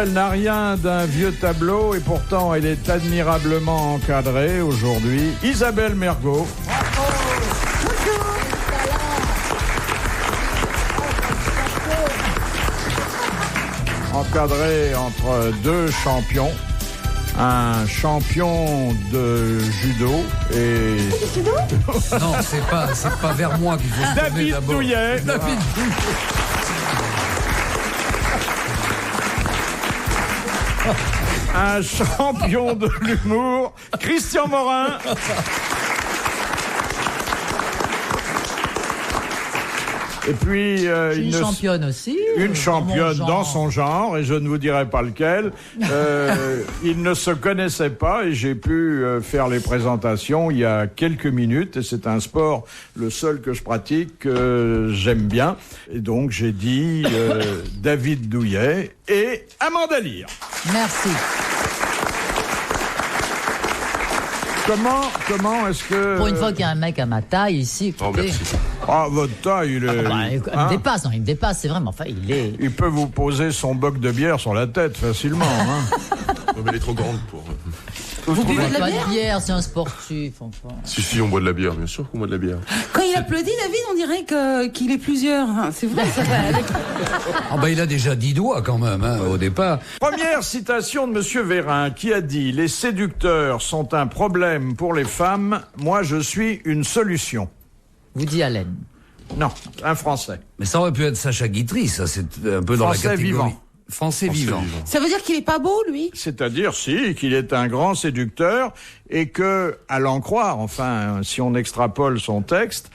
elle n'a rien d'un vieux tableau et pourtant elle est admirablement encadrée aujourd'hui. Isabelle Mergo. Encadrée entre deux champions. Un champion de judo et... Non, c'est pas vers moi qu'il faut se tourner David d'abord. Douillet. David Un champion de l'humour, Christian Morin. Et puis Une championne aussi. une championne mon dans genre. son genre, et je ne vous dirai pas lequel. Ils ne se connaissaient pas et j'ai pu faire les présentations il y a quelques minutes. Et c'est un sport, le seul que je pratique, que j'aime bien. Et donc j'ai dit David Douillet et Amanda Lear. Merci. Comment est-ce que... Pour une fois qu'il y a un mec à ma taille ici, écoutez. merci. Ah, votre taille, il est... Il hein, me dépasse, non, il me dépasse, c'est vraiment. Enfin, il est. il peut vous poser son boc de bière sur la tête facilement. Hein. Ouais, mais elle est trop grande pour. Vous buvez de la bière, c'est un sportif, enfin. Si, on boit de la bière, bien sûr qu'on boit de la bière. Quand il applaudit, David, on dirait qu'il est plusieurs. C'est vrai, ça va. Ah bah il a déjà 10 doigts quand même, hein, au départ. Première citation de Monsieur Vérin qui a dit « Les séducteurs sont un problème pour les femmes, moi je suis une solution Woody Allen. ». Non, un Français. Mais ça aurait pu être Sacha Guitry, ça c'est un peu dans Français la catégorie. vivant. Français vivant. Ça veut dire qu'il est pas beau, lui? C'est-à-dire, si, qu'il est un grand séducteur et que, à l'en croire, enfin, si on extrapole son texte,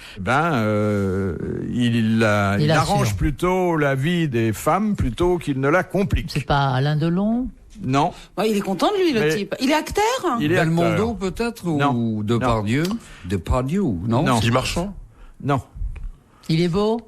il arrange assure. plutôt la vie des femmes plutôt qu'il ne la complique. C'est pas Alain Delon? Non, Ouais, il est content de lui, le Mais- type. Il est acteur? il est acteur. Belmondo peut-être Non. ou Depardieu? Depardieu, non? Non. Guy Marchand. Non. Il est beau?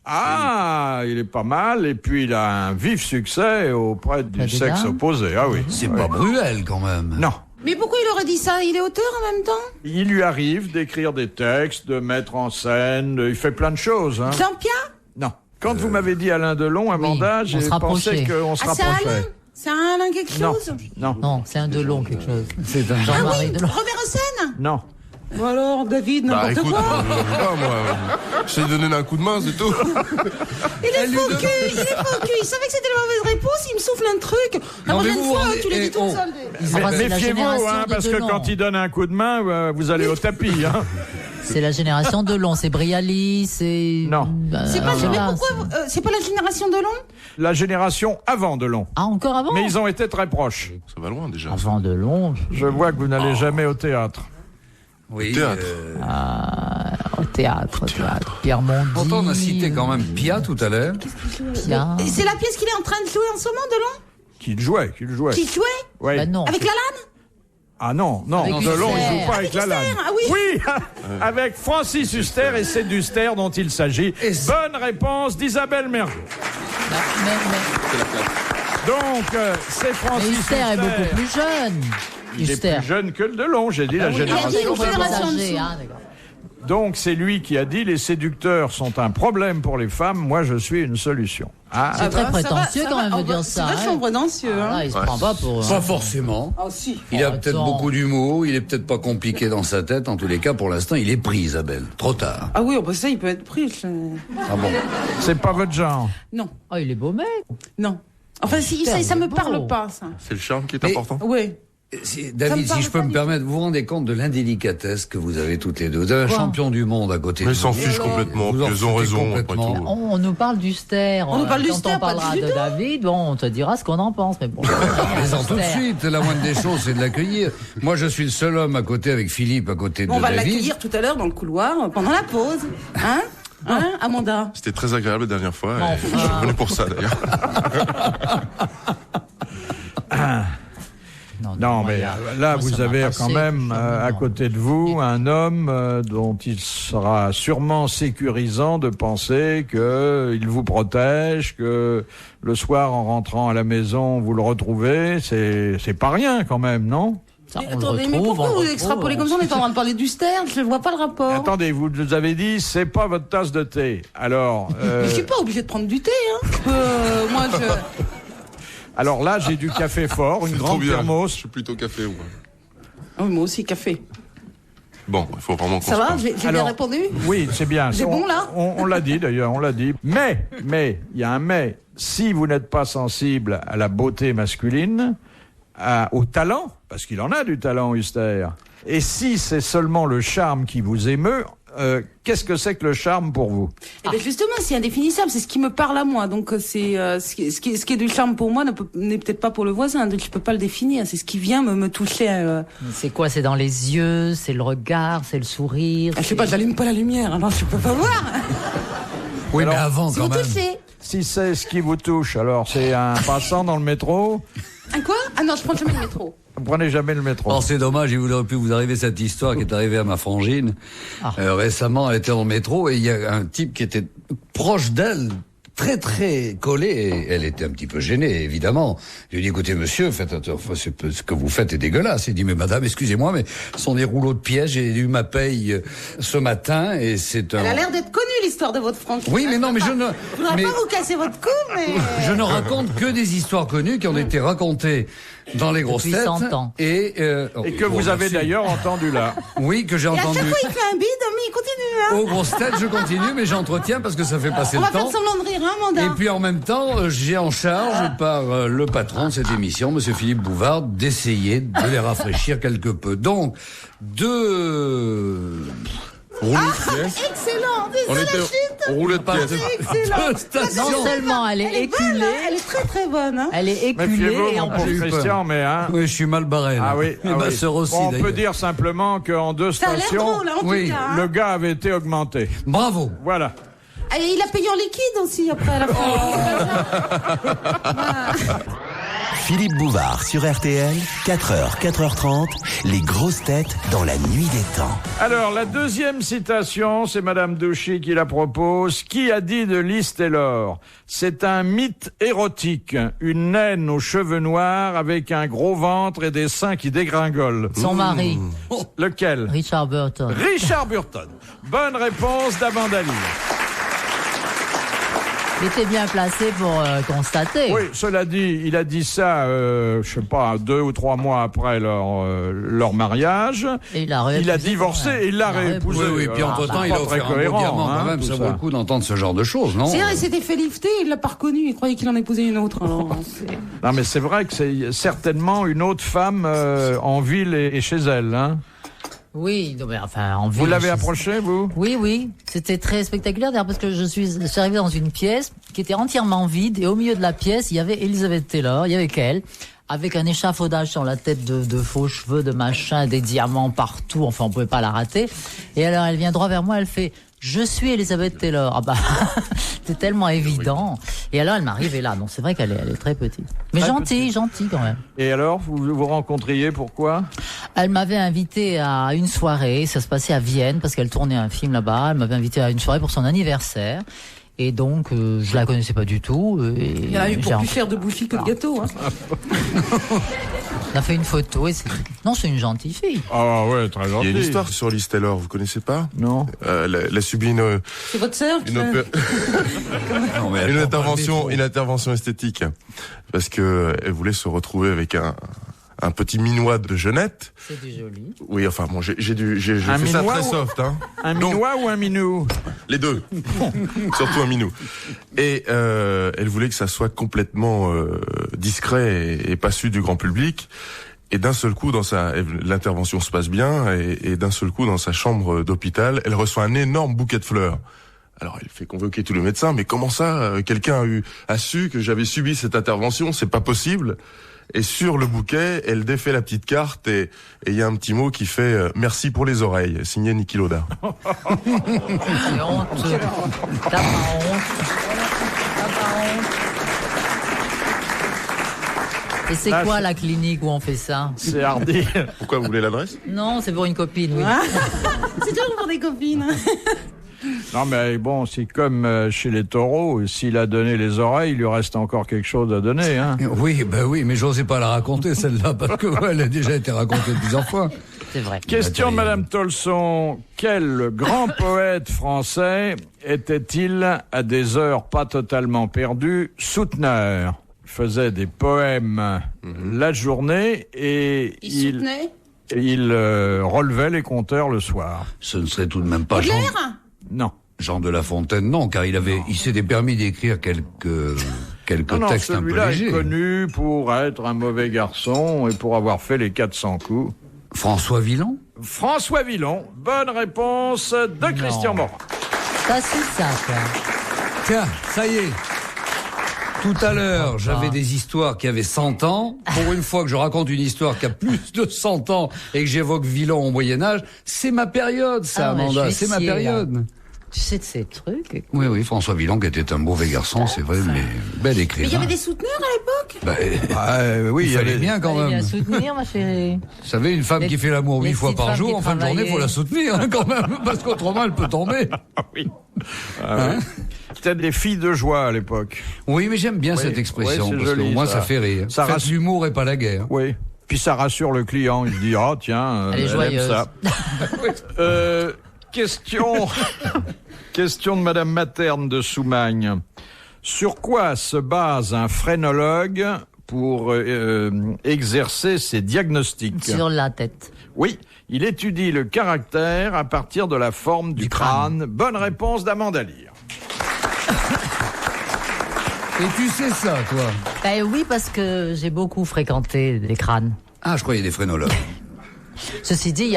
Ah, il est pas mal, et puis il a un vif succès auprès du Des sexe dames opposé. Ah oui. C'est Oui. pas Bruel quand même. Non. Mais pourquoi il aurait dit ça? Il est auteur en même temps? Il lui arrive d'écrire des textes, de mettre en scène, il fait plein de choses. Hein. Jean-Pierre? Non. Quand vous m'avez dit Alain Delon, Amanda, on j'ai se pensé rapprochait. qu'on se Ah, c'est Alain? rapprochait. C'est un Alain quelque Non, chose? non, Non, c'est un Delon, quelque chose. C'est un Ah Jean-Marie oui, Delon. Robert Hossein? non. Bon alors, David, Bah n'importe écoute, quoi. moi, je t'ai donné un coup de main, c'est tout. Il est faux cul, il savait que c'était la mauvaise réponse, il me souffle un truc. La Non, mais prochaine vous fois, rendez- tu l'as dit eh, toute oh. seule. Ils ont passé la Méfiez-vous, génération hein, de parce que Delon. quand il donne un coup de main, vous allez au tapis. Hein. C'est la génération Delon, c'est Brialy, c'est... Non. C'est pas, mais voilà, pourquoi, c'est pas la génération de Long? La génération avant Delon. Ah, encore avant? Mais ils ont été très proches. Ça va loin déjà. Avant Delon, Je vois que vous n'allez jamais au théâtre. Oui. Théâtre. au théâtre. Pierre Mondi. Pourtant, on a cité quand même Pia tout à l'heure. Pia. Et c'est la pièce qu'il est en train de jouer en ce moment, Delon? Qu'il jouait. Qui jouait? Oui. Bah non. Avec Lalanne? Ah non, Avec Delon, il Huster. joue pas avec Lalanne. Huster, ah oui. Avec Francis Huster, et c'est d'Huster dont il s'agit. Bonne réponse d'Isabelle Mergo. Bah, mais Donc, c'est Francis Huster est beaucoup plus jeune. Il est Huster. plus jeune que le Delon, j'ai dit la Il a génération. dit une Complètement génération en âgé, dessous. hein, d'accord. Donc, c'est lui qui a dit « Les séducteurs sont un problème pour les femmes, moi je suis une solution ». Ah, C'est très Ça va, prétentieux ça quand va. même de Oh, bah, dire ça. C'est vachement prétentieux, Ah, hein. là, il se prend pas pour... Pas forcément. Ah, si. Il a Oh, peut-être attends. beaucoup d'humour, il est peut-être pas compliqué dans sa tête. En tous les cas, pour l'instant, il est pris, Isabelle. Trop tard. Ah oui, ça, il peut être pris. Ah bon? c'est pas votre genre. Non, Oh, il est beau mec. non. Enfin, si, ça il me est beau. parle pas, ça. C'est le charme qui est Mais- important. Ouais. David, Ça me si je peux parle me pas permettre, vous vous rendez compte de l'indélicatesse que vous avez toutes les deux. Vous avez un Quoi champion du monde à côté Mais de ils s'en vous. fichent complètement, Vous en puis ils ont foutez raison, après complètement. tout. On nous parle d'Huster. On nous parle Quand d'Huster, on pas de parlera de judo. David, bon, on te dira ce qu'on en pense. Mais bon. Plaisante tout de Huster. suite, la moindre des choses, c'est de l'accueillir. Moi, je suis le seul homme à côté avec Philippe, à côté de On va David. l'accueillir tout à l'heure dans le couloir, pendant la pause. Hein? Hein, Amanda? C'était très agréable la dernière fois. Et Enfin. je suis revenu pour ça d'ailleurs. Non, mais là, moi, vous ça m'a avez passé, quand même franchement. à côté de vous un homme dont il sera sûrement sécurisant de penser qu'il vous protège, que le soir, en rentrant à la maison, vous le retrouvez. C'est pas rien quand même, non? Ça, Mais on le attendez, mais retrouve, pourquoi on le vous retrouve, extrapolez comme ça? On est en train de parler d'Huster, je vois pas le rapport. Attendez, vous nous avez dit, c'est pas votre tasse de thé. Alors, Mais je suis pas obligée de prendre du thé, hein. Moi, Alors là, j'ai du café fort, une C'est trop grande bien. thermos. Je suis plutôt café, moi. Oh, moi aussi, café. Bon, il faut vraiment qu'on Ça se va? parle. J'ai bien Alors, répondu? Oui, c'est bien. C'est bon, là On l'a dit d'ailleurs, on l'a dit. Mais, il y a un mais. Si vous n'êtes pas sensible à la beauté masculine, au talent, parce qu'il en a du talent, Huster, et si c'est seulement le charme qui vous émeut, qu'est-ce que c'est que le charme pour vous? Eh ben justement, c'est indéfinissable, c'est ce qui me parle à moi. Donc c'est ce qui est du charme pour moi n'est peut-être pas pour le voisin. Donc je peux pas le définir. C'est ce qui vient me toucher. C'est quoi? C'est dans les yeux, c'est le regard, c'est le sourire. Je sais pas, j'allume pas la lumière, alors je peux pas voir. Oui, mais Alors, avant, Si quand vous même. touchez. Si c'est ce qui vous touche, alors c'est un passant dans le métro. Un quoi? Ah non, je prends jamais le métro. Vous prenez jamais le métro. Oh, c'est dommage, il aurait pu vous arriver cette histoire qui est arrivée à ma frangine. Récemment, elle était dans le métro et il y a un type qui était proche d'elle, très très collé, et elle était un petit peu gênée, évidemment. Je lui ai dit, écoutez monsieur, faites attention, ce que vous faites est dégueulasse. Il dit, mais madame, excusez-moi, mais ce sont des rouleaux de pièces, j'ai eu ma paye ce matin et c'est un... Elle a l'air d'être connue, l'histoire de votre franchise. Oui, mais non, mais je ne... Faudra mais pas vous casser votre cou, mais... je ne raconte que des histoires connues qui ont été racontées dans les grosses Depuis têtes. 100 ans. Et que vous avez merci. d'ailleurs entendu là. Oui, que j'ai Et à entendu. chaque fois, il fait un bide, mais il continue, hein. Aux grosses têtes, je continue, mais j'entretiens parce que ça fait passer On le va faire temps. semblant de rire, hein, Amanda? Et puis en même temps, j'ai en charge par le patron de cette émission, Monsieur Philippe Bouvard, d'essayer de les rafraîchir quelque peu. Donc, deux Rouleau de pièces. Excellent! On Désolé, était au rouleau de pièces. excellent! deux stations. Non seulement elle est Elle est bonne, éculée, hein. Elle est très très bonne, hein. elle est éculée Méfiez-vous, et en mon pauvre j'ai eu Christian, mais hein. Oui, je suis mal barré. Là. Ah oui. Et ah ma oui. sœur aussi. Bon, on d'ailleurs. peut dire simplement qu'en deux Ça a l'air stations, drôle, hein, en Oui, tout cas. Hein. le gars avait été augmenté. Bravo. Voilà. Et il a payé en liquide aussi, après, à la fin. Philippe Bouvard sur RTL, 4h, 4h30, les grosses têtes dans la nuit des temps. Alors, la deuxième citation, c'est Madame Douchy qui la propose. Qui a dit de Liz Taylor? C'est un mythe érotique. Une naine aux cheveux noirs avec un gros ventre et des seins qui dégringolent. son mari, Lequel? Richard Burton. Richard Burton. Bonne réponse d'Amanda Lear. Il était bien placé pour constater. Oui, cela dit, il a dit ça, je sais pas, 2 ou 3 mois après leur mariage. Et il a réépousé, divorcé et il l'a il a réépousé. Oui, oui, puis Alors, entre-temps, c'est il a pas très offert un beau cohérent, diamant hein, quand même. tout Ça vaut le coup d'entendre ce genre de choses, non? C'est vrai, il s'était fait lifter, il l'a pas reconnu, il croyait qu'il en épousait une autre. Alors, Non, mais c'est vrai que c'est certainement une autre femme en ville et chez elle. Hein. Oui, non, mais enfin, en Vous ville, l'avez je- approché, vous? Oui, oui. C'était très spectaculaire d'ailleurs parce que je suis arrivée dans une pièce qui était entièrement vide et au milieu de la pièce, il y avait Elizabeth Taylor, il y avait qu'elle, avec un échafaudage sur la tête de faux cheveux, de machin, des diamants partout, enfin on pouvait pas la rater. Et alors elle vient droit vers moi, elle fait « Je suis Elizabeth Taylor ». Ah bah, c'est tellement évident. Et alors elle m'arrive et là, donc c'est vrai qu'elle est très petite. Mais Très gentille quand même. Et alors, vous vous rencontriez, pourquoi? Elle m'avait invité à une soirée, ça se passait à Vienne parce qu'elle tournait un film là-bas. Elle m'avait invité à une soirée pour son anniversaire. Et donc, je la connaissais pas du tout. Et il y en a eu pour j'ai- plus cher de bougie que de gâteau, hein. On a fait une photo et c'est... Non, c'est une gentille fille. Ah ouais, très Il y gentil. a une histoire sur Liz Taylor, vous connaissez pas? Non. Elle a subi une C'est votre sœur qui fait- Non, mais elle prend pas le métro. une intervention esthétique. Parce que elle voulait se retrouver avec un petit minois de Jeunette. C'est du joli. Oui, enfin bon, j'ai Un fait ça minois très ou- soft, hein. Un Donc, minois ou un minou? les deux. Surtout un minou. Et elle voulait que ça soit complètement discret et pas su du grand public. Et d'un seul coup, l'intervention se passe bien, et d'un seul coup, dans sa chambre d'hôpital, elle reçoit un énorme bouquet de fleurs. Alors, elle fait convoquer tous les médecins, mais comment ça, quelqu'un a su que j'avais subi cette intervention? C'est pas possible. Et sur le bouquet, elle défait la petite carte et il y a un petit mot qui fait merci pour les oreilles, signé Niki Lauda. C'est honte. T'as pas honte. T'as pas honte. Et c'est Là, quoi je- la clinique où on fait ça? C'est hardi. Pourquoi vous voulez l'adresse? Non, c'est pour une copine, oui. C'est toujours pour des copines. Non, mais bon, c'est comme chez les taureaux. S'il a donné les oreilles, il lui reste encore quelque chose à donner. Hein. Oui, ben oui, mais j'osais pas la raconter celle-là parce que elle a déjà été racontée plusieurs fois. C'est vrai. Question de Madame Tolson. Quel grand poète français était-il à des heures pas totalement perdues, souteneur? faisait des poèmes la journée et Il soutenait il relevait les compteurs le soir. Ce ne serait tout de même pas Non. Jean de La Fontaine, non, car il s'était permis d'écrire quelques Non, textes un peu celui-là légers. est connu pour être un mauvais garçon et pour avoir fait les 400 coups. François Villon? François Villon, bonne réponse de Christian Morin. Ça, c'est ça, quoi. Tiens, ça y est. Tout à l'heure, j'avais des histoires qui avaient 100 ans. Pour une fois que je raconte une histoire qui a plus de 100 ans et que j'évoque Villon au Moyen-Âge, c'est ma période, ça, Ah ouais, Amanda. je C'est suis ma fière. période. Tu sais de ces trucs. Oui, François Villon, qui était un mauvais garçon, c'est vrai, mais bel Mais écrivain. il y avait des souteneurs à l'époque. Oui, il fallait bien quand Fallait bien même. soutenir, ma chérie. Vous savez, une femme Les- qui fait l'amour 8 les fois petites par femmes jour, qui en fin de journée, travaillaient. faut la soutenir hein, quand même, parce qu'autrement elle peut tomber. C'était des filles de joie à l'époque. Oui, mais j'aime bien Oui, cette expression, oui, c'est parce qu'au joli, moins ça. ça fait rire. Ça Faites rassure. l'humour et pas la guerre. Oui. Puis ça rassure le client. Il dit, ah tiens, Elle est aime joyeuse. ça. Question de Madame Materne de Soumagne. Sur quoi se base un phrénologue pour exercer ses diagnostics? Sur la tête. Oui, il étudie le caractère à partir de la forme du crâne. Bonne réponse d'Amanda Lear. Et tu sais ça, toi? Ben oui, parce que j'ai beaucoup fréquenté des crânes. Ah, je croyais des phrénologues. Ceci dit,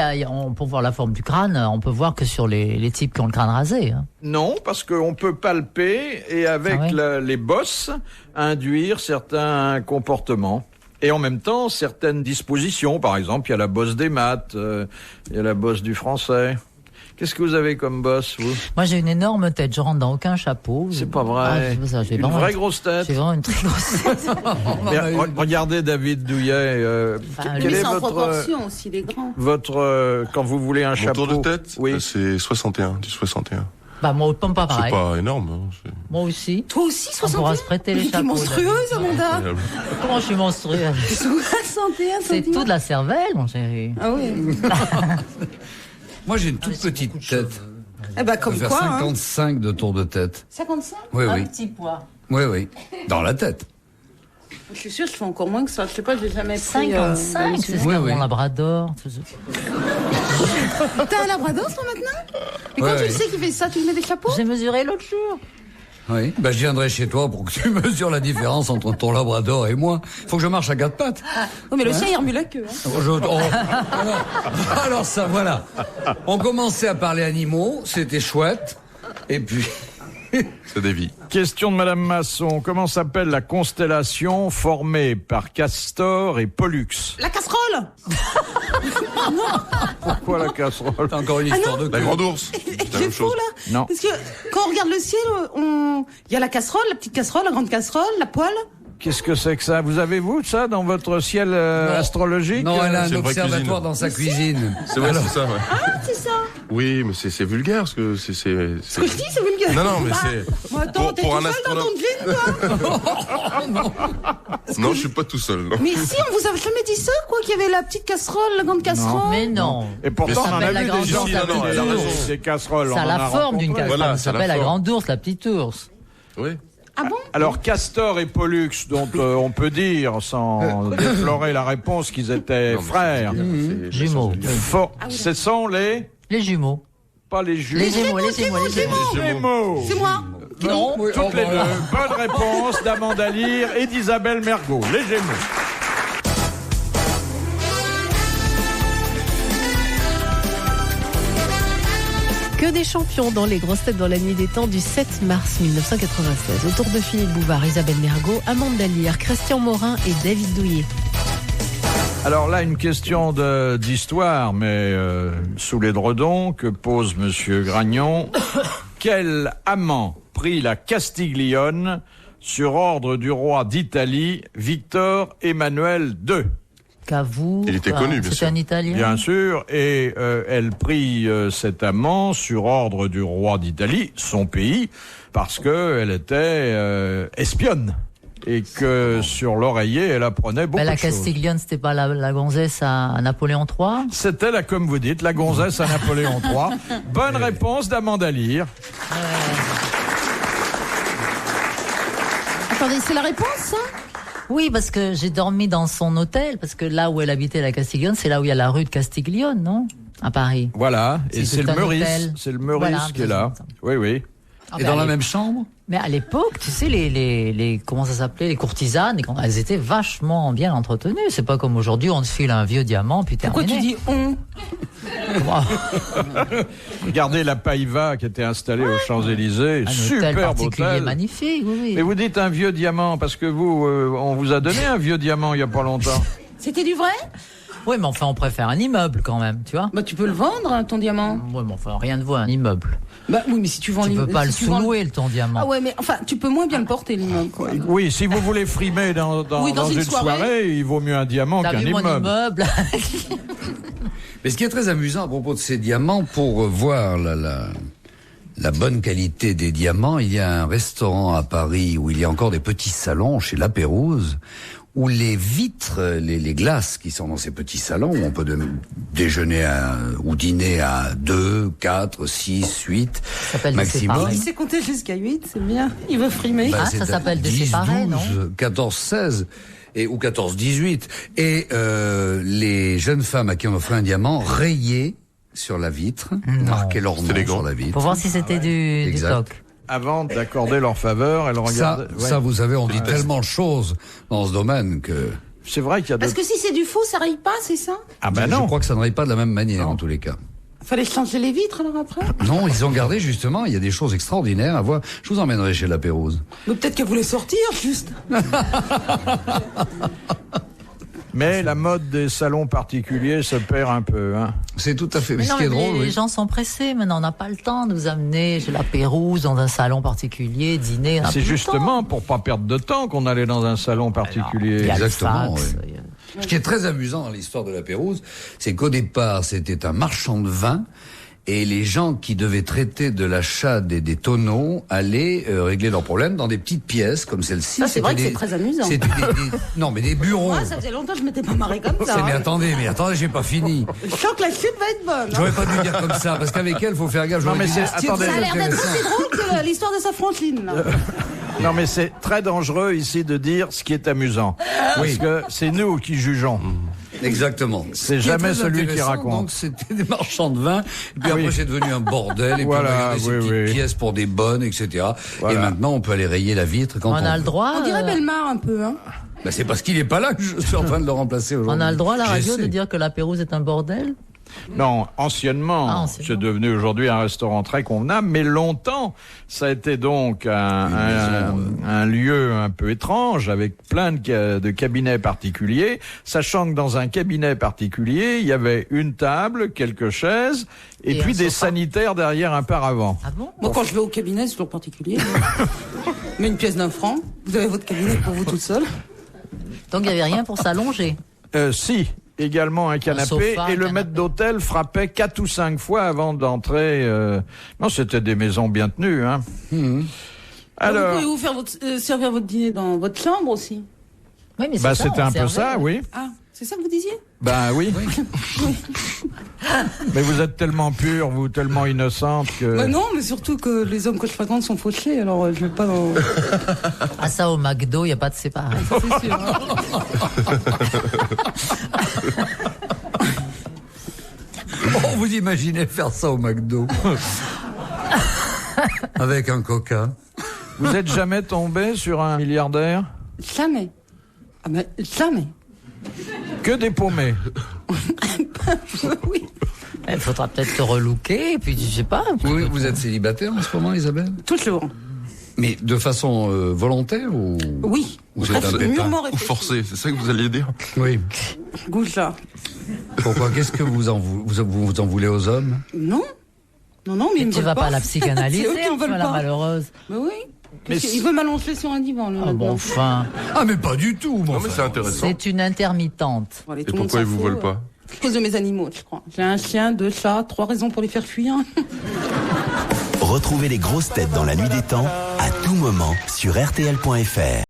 pour voir la forme du crâne, on peut voir que sur les types qui ont le crâne rasé. Hein. Non, parce qu'on peut palper et avec Ah ouais les bosses induire certains comportements. Et en même temps, certaines dispositions. Par exemple, il y a la bosse des maths, il y a la bosse du français. Qu'est-ce que vous avez comme bosse, vous? Moi, j'ai une énorme tête. Je rentre dans aucun chapeau. C'est pas vrai. Ah, c'est pas ça, j'ai Une vraiment vraie grosse tête. J'ai vraiment une très grosse tête. Mais regardez David Douillet. Enfin, Quel Lui, est c'est en votre proportion aussi, il est grand. quand vous voulez un Mon chapeau? tour de tête, Oui. c'est 61, du 61. Bah, moi, pas C'est pareil. pas énorme. Hein, Moi aussi. Toi aussi, On 61. pourra se prêter les Mais t'es chapeaux. monstrueuse, Amanda. Comment je suis monstrueuse? 61 C'est tout de la cervelle, mon chéri. Ah oui. Moi, j'ai une toute petite tête. Eh ben, Je comme vais faire quoi, hein. 55 de tour de tête. 55? Oui, Un oui. petit poids. Oui. Dans la tête. Je suis sûre, je fais encore moins que ça. Je sais pas, j'ai jamais pris... 55, c'est ce Oui, qu'a oui. mon labrador. Tout ça. T'as un labrador, toi, maintenant? Et quand Ouais, tu ouais. le sais qu'il fait ça, tu lui mets des chapeaux? J'ai mesuré l'autre jour. Oui. Ben, je viendrai chez toi pour que tu mesures la différence entre ton labrador et moi. Faut que je marche à quatre pattes. Oui, mais le sien, il remue la queue. Hein. Alors ça, voilà. On commençait à parler animaux, c'était chouette. Et puis... C'est des vies. Question de Madame Masson. Comment s'appelle la constellation formée par Castor et Pollux? La casserole! Pourquoi la casserole? T'as encore une histoire de La queue. grande ours. C'est la J'ai même faux, chose. là. Non. Parce que quand on regarde le ciel, il y a la casserole, la petite casserole, la grande casserole, la poêle. Qu'est-ce que c'est que ça? Vous avez, vous, ça, dans votre ciel astrologique? Non, elle a un C'est une vraie observatoire cuisine. dans sa cuisine. C'est vrai, c'est ça, ouais. Ah, c'est ça. Oui, mais c'est vulgaire, parce que c'est... Ce que je dis, c'est vulgaire. Non, non, mais Ah, c'est... moi, attends, t'es tout pour un seul dans astronome. ton jean, toi. Non, je suis pas tout seul, non. Mais si, on vous a jamais dit ça, quoi, qu'il y avait la petite casserole, la grande casserole. Mais non. Et pourtant, Mais on en ça a s'appelle vu la des gens grande qui ours, avaient elle a des raison. ours, des casseroles. Ça a on en la a forme d'une rencontré. casserole. Voilà, Ça c'est la s'appelle la forme. grande ours, la petite ours. Oui. Ah bon? Alors, Castor et Pollux, dont on peut dire, sans déflorer la réponse, qu'ils étaient Non, mais frères. c'est vulgaire, c'est- Jumeaux. Ce sont Les jumeaux. pas les jumeaux. Les gémeaux, les gémeaux, les gémeaux. Les Gémeaux. C'est moi. Non. Oui, Toutes les bah, deux. Bonne réponse d'Amanda Lear et d'Isabelle Mergo. Les Gémeaux. Que des champions dans les grosses têtes dans la nuit des temps du 7 mars 1996. Autour de Philippe Bouvard, Isabelle Mergo, Amanda Lear, Christian Morin et David Douillet. Alors là, une question d'histoire, mais sous l'édredon, que pose Monsieur Gragnon. Quel amant prit la Castiglione sur ordre du roi d'Italie, Victor Emmanuel II? Cavour. Il était connu, bien C'était sûr. un Italien. Bien sûr, et elle prit cet amant sur ordre du roi d'Italie, son pays, parce que elle était espionne et que sur l'oreiller elle apprenait beaucoup Ben, la de choses. Castiglione, c'était pas la gonzesse à Napoléon III. C'était là, comme vous dites, la gonzesse à Napoléon III. Bonne réponse d'Amanda Lear. Attendez, c'est la réponse, ça? Oui, parce que j'ai dormi dans son hôtel, parce que là où elle habitait, la Castiglione, c'est là où il y a la rue de Castiglione, non? À Paris. Voilà, et c'est tout le un Meurice. hôtel. C'est le Meurice Voilà, qui est là. Oui, oui. Ah, Et mais dans à la l'é- même chambre? Mais à l'époque, tu sais, les comment ça s'appelait, les courtisanes, elles étaient vachement bien entretenues. C'est pas comme aujourd'hui, on te file un vieux diamant, puis Pourquoi terminé. tu dis on? Regardez la Paiva qui était installée aux Champs-Élysées. Un hôtel Superbe particulier hôtel. magnifique, oui, oui. Mais vous dites un vieux diamant, parce que vous, on vous a donné un vieux diamant il y a pas longtemps. C'était du vrai? Oui, mais enfin, on préfère un immeuble quand même, tu vois. Bah, tu peux le vendre, hein, ton diamant. Oui, mais enfin, rien de voir, un immeuble. Bah, oui, mais si tu vends Tu peux pas le si tu vends sous-louer, ton diamant. Ah ouais, mais enfin, tu peux moins bien le porter, l'immeuble, quoi. Oui, si vous voulez frimer dans Oui, dans une une soirée. soirée, il vaut mieux un diamant T'as qu'un vu mon immeuble. immeuble? Mais ce qui est très amusant à propos de ces diamants, pour voir la bonne qualité des diamants, il y a un restaurant à Paris où il y a encore des petits salons chez La Pérouse, où les vitres, les glaces qui sont dans ces petits salons, où on peut déjeuner ou dîner à 2, 4, 6, 8 s'appelle des maximum. séparés. Il sait compter jusqu'à 8, c'est bien. Il veut frimer. Ah, c'est ça s'appelle des 10, séparés, 12, non 14, 16 ou 14, 18. Et les jeunes femmes à qui on offrait un diamant rayaient sur la vitre, marquaient leur nom élégant. sur la vitre. Pour voir si c'était du Exact. toc. Avant d'accorder leur faveur, elle regarde. Ça, vous savez, on dit tellement de choses dans ce domaine que... C'est vrai qu'il y a Parce que si c'est du faux, ça raye pas, c'est ça? Ah ben je non. crois que ça ne raye pas de la même manière, en tous les cas. Fallait changer les vitres, alors après? Non, ils ont gardé, justement, il y a des choses extraordinaires à voir. Je vous emmènerai chez La Pérouse. Mais peut-être qu'elle voulait sortir, juste. Mais la mode des salons particuliers se perd un peu. Hein. C'est tout à fait... Mais Mais ce non, qui est mais drôle, les oui. gens sont pressés. Maintenant, on n'a pas le temps de nous amener chez La Pérouse, dans un salon particulier, dîner. on a C'est plus le justement temps. pour pas perdre de temps qu'on allait dans un salon Il y particulier. a le Exactement, fax, oui. il y a- Ce qui est très amusant dans l'histoire de La Pérouse, c'est qu'au départ, c'était un marchand de vin, et les gens qui devaient traiter de l'achat des tonneaux allaient régler leurs problèmes dans des petites pièces comme celle-ci. Ça, c'est vrai que C'était c'est très amusant. C'était non, mais des bureaux. Moi, ça faisait longtemps que je m'étais pas marrée comme ça. Mais hein. attendez, j'ai pas fini. Je sens que la chute va être bonne. hein. J'aurais pas dû dire comme ça, parce qu'avec elle, faut faire gaffe. Non, J'aurais mais dû c'est- dire, tiens, attendez. Ça a l'air d'être intéressant. aussi drôle que l'histoire de sa Franchine, là. Non, mais c'est très dangereux ici de dire ce qui est amusant. Parce que c'est nous qui jugeons. Exactement. C'est Ce qui est jamais très celui qui intéressant, raconte. Donc c'était des marchands de vin, et puis Oui. après c'est devenu un bordel, et Voilà, puis on a gardé ces oui, petites oui. pièces pour des bonnes, etc. Voilà. Et maintenant on peut aller rayer la vitre quand On on a veut. le droit. On dirait Bellemare un peu, hein. Bah, c'est parce qu'il est pas là que je suis en train de le remplacer aujourd'hui. On a le droit à la radio J'essaie. de dire que La Pérouse est un bordel. Non, anciennement, Ah, anciennement. c'est devenu aujourd'hui un restaurant très convenable, mais longtemps, ça a été donc un lieu un peu étrange, avec plein de cabinets particuliers, sachant que dans un cabinet particulier, il y avait une table, quelques chaises, et Et puis un des sofa. sanitaires derrière un paravent. Ah bon? Moi, quand je vais au cabinet, c'est toujours particulier. Mais une pièce d'1 franc. Vous avez votre cabinet pour vous toute seule. Donc il n'y avait rien pour s'allonger. Si, également un canapé, sofa, et le un maître canapé. d'hôtel frappait 4 ou 5 fois avant d'entrer. Non, c'était des maisons bien tenues. Hein. Vous Alors, pouvez vous faire servir votre dîner dans votre chambre aussi. Oui, mais bah, c'est ça, c'était on un peu servait. ça, oui. Ah, c'est ça que vous disiez? Ben oui. Mais vous êtes tellement pure, vous tellement innocente que. Bah non, mais surtout que les hommes que je fréquente sont fauchés, alors je vais pas dans... Ah ça, au McDo, il n'y a pas de séparé. C'est sûr. hein. Oh, vous imaginez faire ça au McDo avec un coca. Vous êtes jamais tombé sur un milliardaire Jamais. Ah ben, jamais. que des paumés. Oui. Il faudra peut-être te relooker, et puis je sais pas. Vous êtes célibataire en ce moment, Isabelle? Toujours. Mais de façon volontaire ou? Oui. Ou c'est un pépin? Mûrement Ou réfléchi. forcé, c'est ça que vous alliez dire? Oui. Gouja. Pourquoi? Qu'est-ce que vous en voulez aux hommes? Non. Non, mais ils me Tu veulent vas pas la C'est eux psychanalyser, qui me enfin, veulent la pas. malheureuse. Mais oui. Mais Il veut m'allonger sur un divan, le Ah bon, enfin, Ah, mais pas du tout, mon Non, mais c'est frère. intéressant. c'est une intermittente. Allez, Et tout le monde pourquoi ils s'en vous fout, veulent pas? À cause de mes animaux, je crois. J'ai un chien, 2 chats, 3 raisons pour les faire fuir. Retrouvez les grosses têtes dans la nuit des temps à tout moment sur RTL.fr.